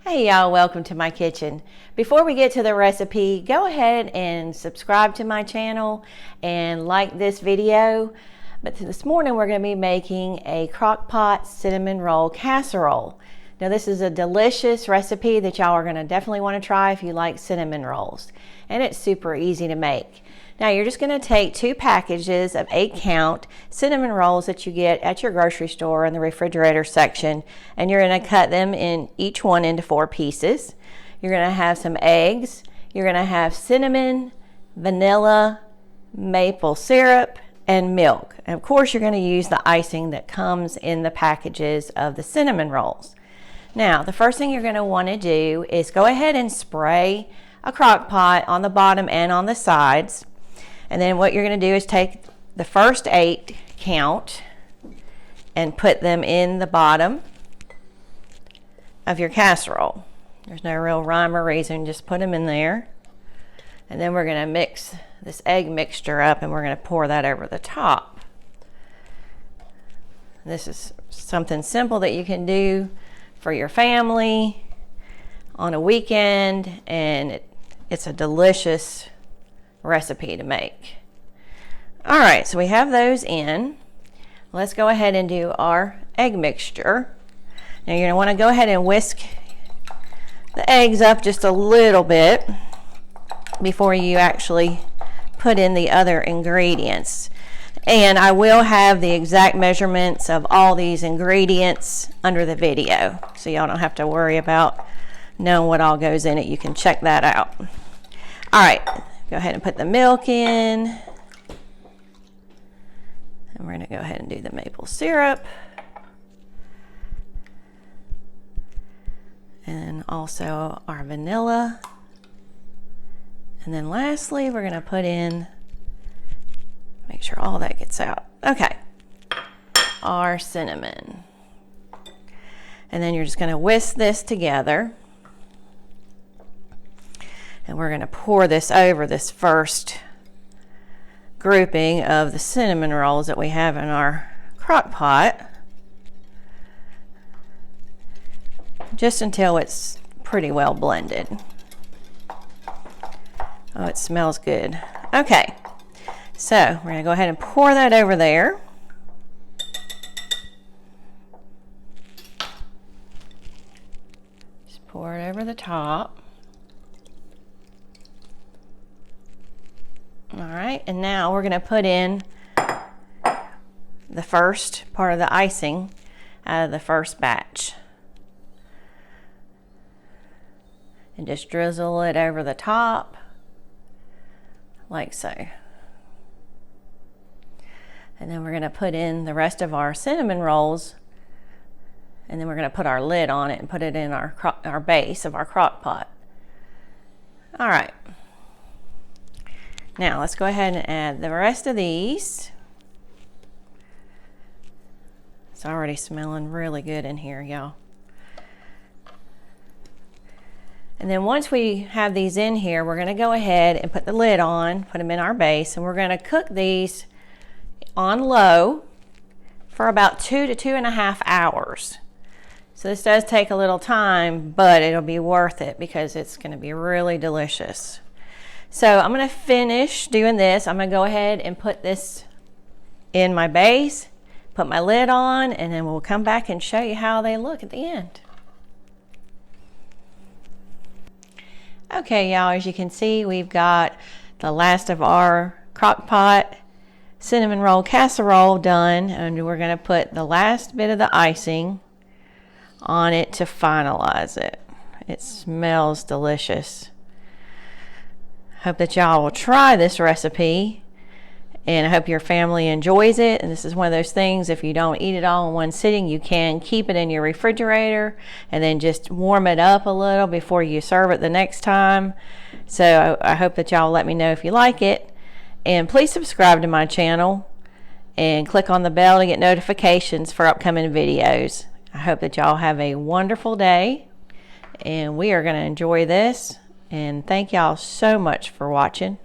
Hey y'all, welcome to my kitchen. Before we get to the recipe, go ahead and subscribe to my channel and like this video. But this morning we're going to be making a crock pot cinnamon roll casserole. Now this is a delicious recipe that y'all are going to definitely want to try if you like cinnamon rolls. And it's super easy to make. Now you're just going to take 2 packages of 8-count cinnamon rolls that you get at your grocery store in the refrigerator section, and you're going to cut them in each one into 4 pieces. You're going to have some eggs, you're going to have cinnamon, vanilla, maple syrup, and milk. And of course you're going to use the icing that comes in the packages of the cinnamon rolls. Now the first thing you're going to want to do is go ahead and spray a crock pot on the bottom and on the sides. And then what you're going to do is take the first 8 count and put them in the bottom of your casserole. There's no real rhyme or reason, just put them in there. And then we're going to mix this egg mixture up and we're going to pour that over the top. This is something simple that you can do for your family on a weekend, and it's a delicious recipe to make. All right, so we have those in. Let's go ahead and do our egg mixture. Now you're going to want to go ahead and whisk the eggs up just a little bit before you actually put in the other ingredients. And I will have the exact measurements of all these ingredients under the video, so y'all don't have to worry about knowing what all goes in it. You can check that out. All right. Go ahead and put the milk in. And we're going to go ahead and do the maple syrup. And also our vanilla. And then lastly, we're going to put in, make sure all that gets out. Okay. Our cinnamon. And then you're just going to whisk this together. And we're going to pour this over this first grouping of the cinnamon rolls that we have in our crock pot, just until it's pretty well blended. Oh, it smells good. Okay, so we're going to go ahead and pour that over there. Just pour it over the top. All right, and now we're going to put in the first part of the icing out of the first batch. And just drizzle it over the top, like so. And then we're going to put in the rest of our cinnamon rolls, and then we're going to put our lid on it and put it in our base of our crock pot. All right. Now let's go ahead and add the rest of these. It's already smelling really good in here, y'all. And then once we have these in here, we're going to go ahead and put the lid on, put them in our base, and we're going to cook these on low for about 2 to 2.5 hours. So this does take a little time, but it'll be worth it because it's going to be really delicious. So I'm going to finish doing this. I'm going to go ahead and put this in my base, put my lid on, and then we'll come back and show you how they look at the end. Okay, y'all, as you can see, we've got the last of our crock pot cinnamon roll casserole done, and we're going to put the last bit of the icing on it to finalize it. It smells delicious. Hope that y'all will try this recipe, and I hope your family enjoys it. And this is one of those things, if you don't eat it all in one sitting, you can keep it in your refrigerator and then just warm it up a little before you serve it the next time. So I hope that y'all let me know if you like it, and please subscribe to my channel and click on the bell to get notifications for upcoming videos. I hope that y'all have a wonderful day, and we are going to enjoy this. And thank y'all so much for watching.